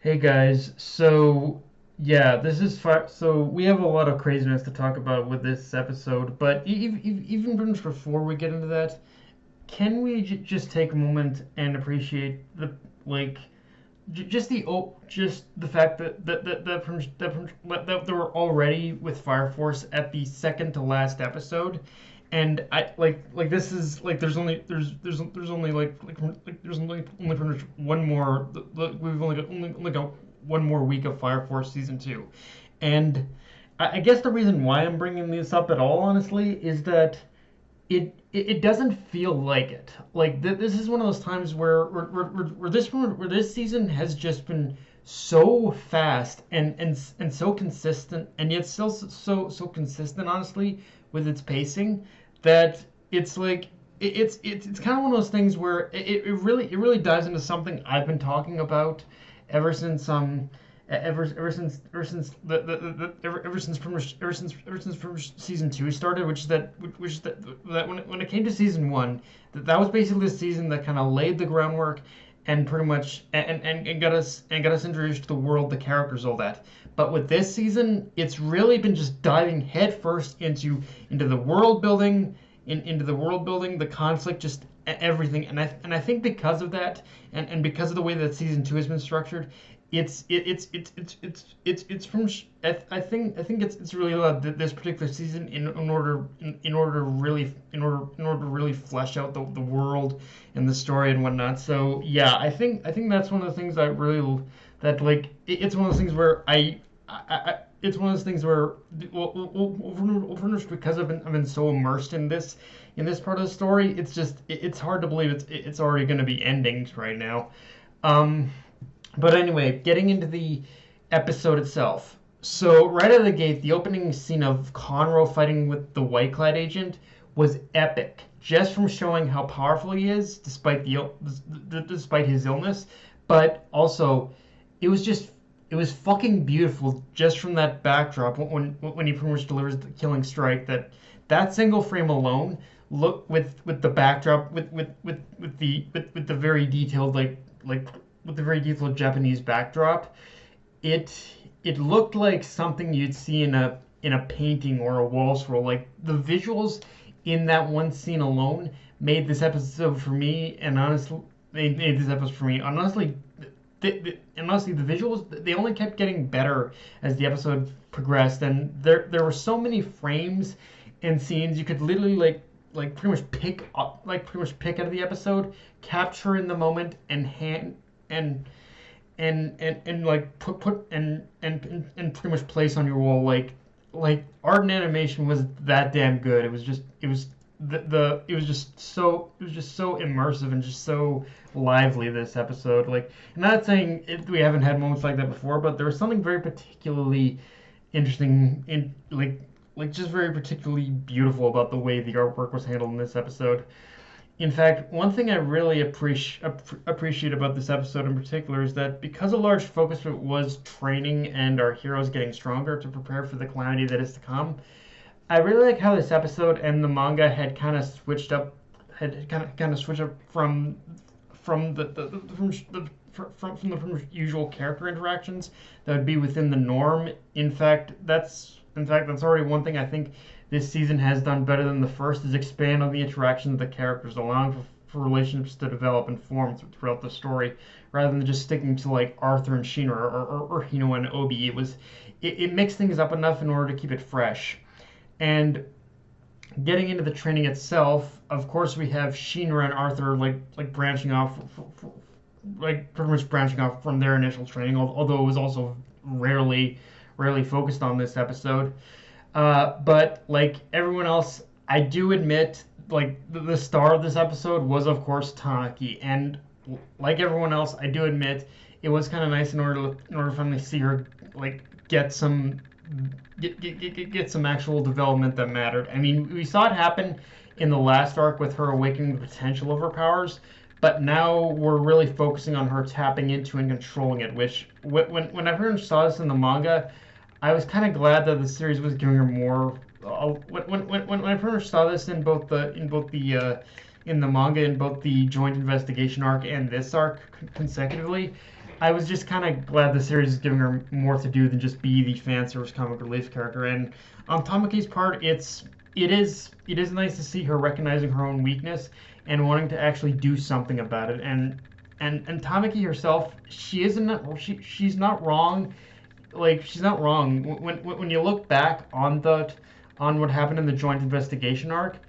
Hey guys, so yeah, so we have a lot of craziness to talk about with this episode, but even before we get into that, can we just take a moment and appreciate the like just the fact that they were already with Fire Force at the second to last episode, and I this is like there's only there's only pretty much one more we've only got one more week of Fire Force season two, and I guess the reason why I'm bringing this up at all, honestly, is that it doesn't feel like it. Like this is one of those times where this season has just been so fast and so consistent, and yet still so consistent, honestly, with its pacing that it's like it's kind of one of those things where it really dives into something I've been talking about ever since ever since season two started, which is that when it came to season one, that was basically the season that kind of laid the groundwork and pretty much and got us introduced to the world, the characters, all that. But with this season, it's really been just diving headfirst into the world building, into the world building, the conflict, just everything. And I think because of that, and because of the way that season two has been structured, it's from I think it's really allowed this particular season in order to really flesh out the world and the story and whatnot. So yeah, I think that's one of the things I really that like it's one of those things where it's one of those things where over because I've been so immersed in this part of the story. It's hard to believe it's already going to be ending right now. Um, but anyway, getting into the episode itself. So right out of the gate, the opening scene of Conroe fighting with the White Clad agent was epic, just from showing how powerful he is despite his illness. But also, it was fucking beautiful just from that backdrop when he pretty much delivers the killing strike. That single frame alone, look with the backdrop with the very detailed like with the very detailed Japanese backdrop, it it looked like something you'd see in a painting or a wall scroll. Like the visuals in that one scene alone made this episode for me, and honestly, made this episode for me. And honestly, the visuals they only kept getting better as the episode progressed, and there were so many frames and scenes you could literally pretty much pick out of the episode, capture in the moment, and hand and like put and pretty much place on your wall. Like art and animation was that damn good. It was just so immersive and just so lively, this episode. Like, I'm not saying we haven't had moments like that before, but there was something very particularly interesting in just very particularly beautiful about the way the artwork was handled in this episode. In fact, one thing I really appreciate about this episode in particular is that because a large focus of it was training and our heroes getting stronger to prepare for the calamity that is to come, I really like how this episode and the manga had kind of switched up from the usual character interactions that would be within the norm. In fact, that's already one thing I think this season has done better than the first, is expand on the interactions of the characters, allowing for relationships to develop and form throughout the story, rather than just sticking to like Arthur and Sheena or Hino and Obi. It mixed things up enough in order to keep it fresh. And getting into the training itself, of course, we have Shinra and Arthur like branching off, like pretty much branching off from their initial training. Although it was also rarely focused on this episode. But like everyone else, I do admit, like the star of this episode was of course Tamaki, and like everyone else, I do admit it was kind of nice in order to finally see her like get some actual development that mattered. I mean, we saw it happen in the last arc with her awakening the potential of her powers, but now we're really focusing on her tapping into and controlling it. Which when I first saw this in the manga, I was kind of glad that the series was giving her more. When I first saw this in the manga, in both the joint investigation arc and this arc consecutively, I was just kind of glad the series is giving her more to do than just be the fan service comic relief character. And on Tamaki's part, it is nice to see her recognizing her own weakness and wanting to actually do something about it. And Tamaki herself, she's not wrong. Like, she's not wrong. When you look back on what happened in the joint investigation arc,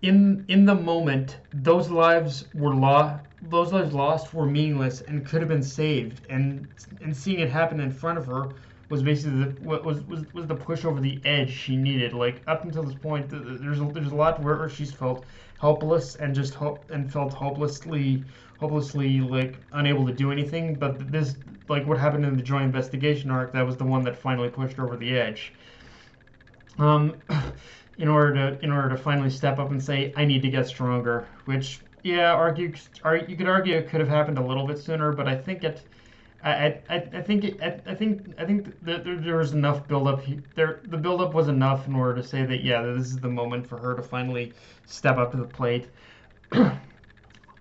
in the moment, those lives lost were meaningless and could have been saved. And seeing it happen in front of her was basically was the push over the edge she needed. Like, up until this point, there's a lot where she's felt helpless and felt hopelessly like unable to do anything. But this, like what happened in the joint investigation arc, that was the one that finally pushed her over the edge. Um, in order to finally step up and say, I need to get stronger. Which, yeah, you could argue it could have happened a little bit sooner, but I think it. I think that there was enough buildup. The buildup was enough in order to say that, yeah, this is the moment for her to finally step up to the plate.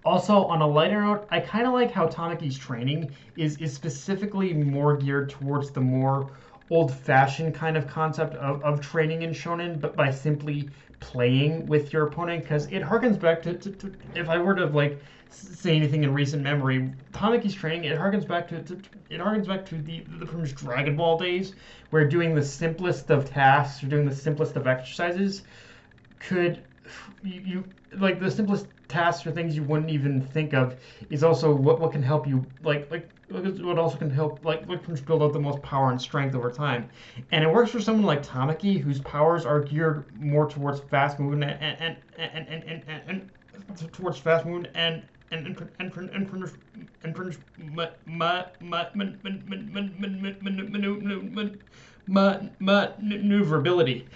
Also, on a lighter note, I kind of like how Tamaki's training is specifically more geared towards the more old-fashioned kind of concept of training in shonen, but by simply playing with your opponent, because it harkens back to if I were to like say anything in recent memory, Tamaki's training, it harkens back to the pretty much Dragon Ball days, where doing the simplest of tasks or doing the simplest of exercises could you like the simplest tasks or things you wouldn't even think of is also what can help you like what also can help like what can build up the most power and strength over time. And it works for someone like Tamaki, whose powers are geared more towards fast movement and towards fast movement maneuverability.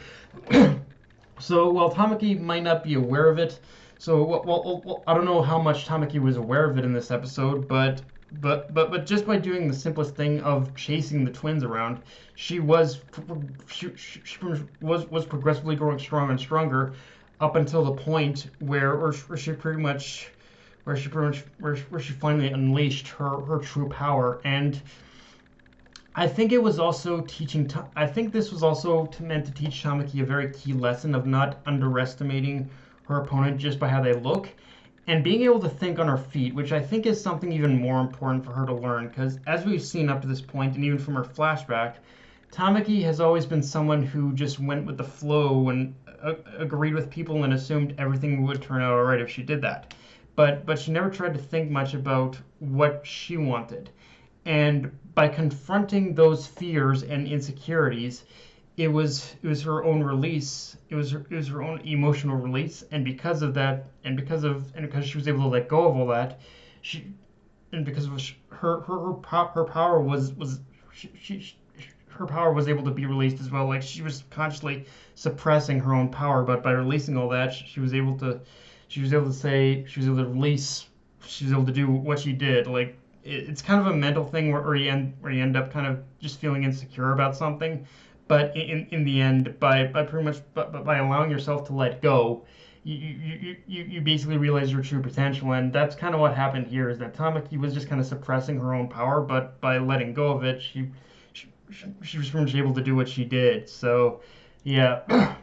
So while Tamaki might not be aware of it, I don't know how much Tamaki was aware of it in this episode, but just by doing the simplest thing of chasing the twins around, she was was progressively growing stronger and stronger, up until the point where she finally unleashed her true power. And I think it was also teaching. I think this was also meant to teach Tamaki a very key lesson of not underestimating her opponent just by how they look, and being able to think on her feet, which I think is something even more important for her to learn. Because as we've seen up to this point, and even from her flashback, Tamaki has always been someone who just went with the flow and agreed with people and assumed everything would turn out alright if she did that. But she never tried to think much about what she wanted. And by confronting those fears and insecurities, it was her own release. It was her own emotional release, and because of that, and because she was able to let go of all that, she and because of her power her power was able to be released as well. Like, she was consciously suppressing her own power, but by releasing all that, she was able to say, she was able to release, she was able to do what she did. Like, it's kind of a mental thing where you end up kind of just feeling insecure about something, but in the end, by pretty much by allowing yourself to let go, you basically realize your true potential. And that's kind of what happened here, is that Tamaki was just kind of suppressing her own power, but by letting go of it, she was pretty much able to do what she did. So, yeah.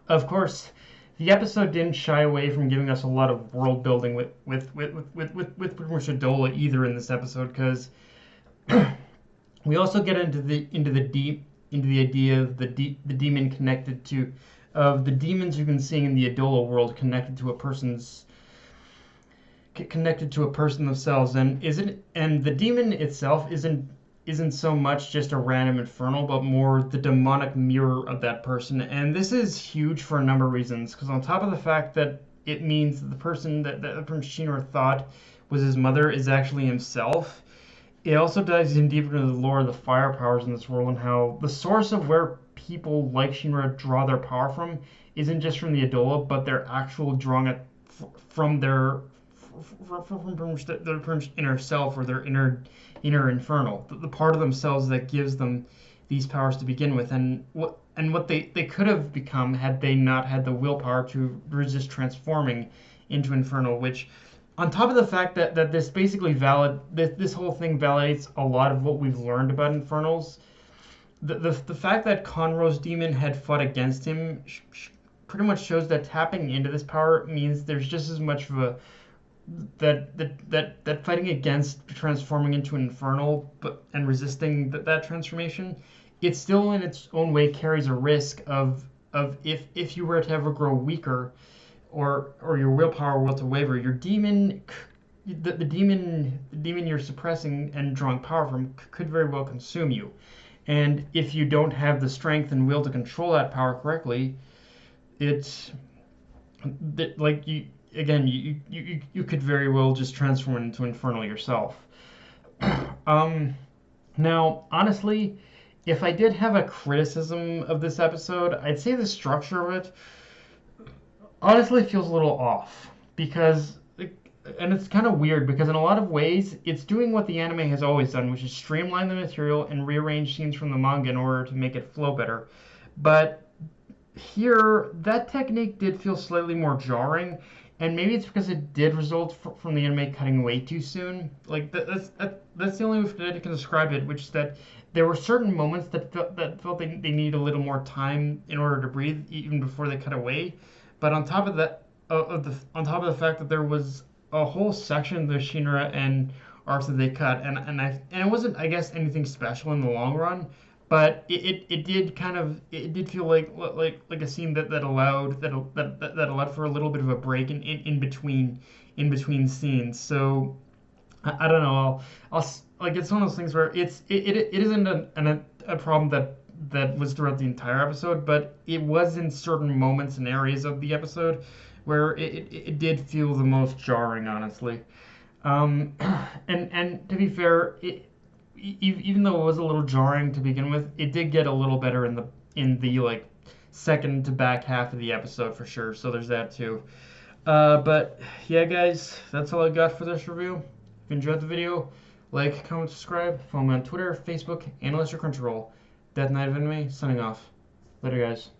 Of course, the episode didn't shy away from giving us a lot of world building with pretty much Adola either in this episode, because we also get into the idea of the demon connected to of the demons you've been seeing in the Adola world connected to a person themselves. And the demon itself isn't so much just a random infernal, but more the demonic mirror of that person. And this is huge for a number of reasons, because on top of the fact that it means that the person that Shinra thought was his mother is actually himself, it also dives in deeper into the lore of the fire powers in this world, and how the source of where people like Shinra draw their power from isn't just from the Adola, but they're actual drawing it from their inner self, or their inner infernal, the part of themselves that gives them these powers to begin with, and what they could have become had they not had the willpower to resist transforming into infernal, which on top of the fact that this basically this whole thing validates a lot of what we've learned about Infernals. The fact that Conroe's demon had fought against him pretty much shows that tapping into this power means there's just as much of a that fighting against transforming into an infernal, but and resisting that transformation, it still in its own way carries a risk of if you were to ever grow weaker, or your willpower were to waver, your demon, the demon you're suppressing and drawing power from could very well consume you. And if you don't have the strength and will to control that power correctly, it's like you again you could very well just transform into infernal yourself. um, Now, honestly, if I did have a criticism of this episode, I'd say the structure of it honestly feels a little off because, and it's kind of weird because in a lot of ways it's doing what the anime has always done, which is streamline the material and rearrange scenes from the manga in order to make it flow better. But here, that technique did feel slightly more jarring, and maybe it's because it did result from the anime cutting way too soon. Like that's the only way that I can describe it, which is that there were certain moments that felt they needed a little more time in order to breathe, even before they cut away. But on top of that, on top of the fact that there was a whole section of the Shinra and arcs that they cut, and it wasn't, I guess, anything special in the long run, but it did kind of it did feel like a scene that allowed for a little bit of a break in between scenes. So I don't know. Like it's one of those things where it isn't a problem that was throughout the entire episode, but it was in certain moments and areas of the episode where it did feel the most jarring, honestly. Um, and to be fair, even though it was a little jarring to begin with, it did get a little better in the like second to back half of the episode for sure. So there's that too. But yeah, guys, that's all I got for this review. If you enjoyed the video, like, comment, subscribe, follow me on Twitter, Facebook, and Crunchyroll. Death Knight of Anime, signing off. Later, guys.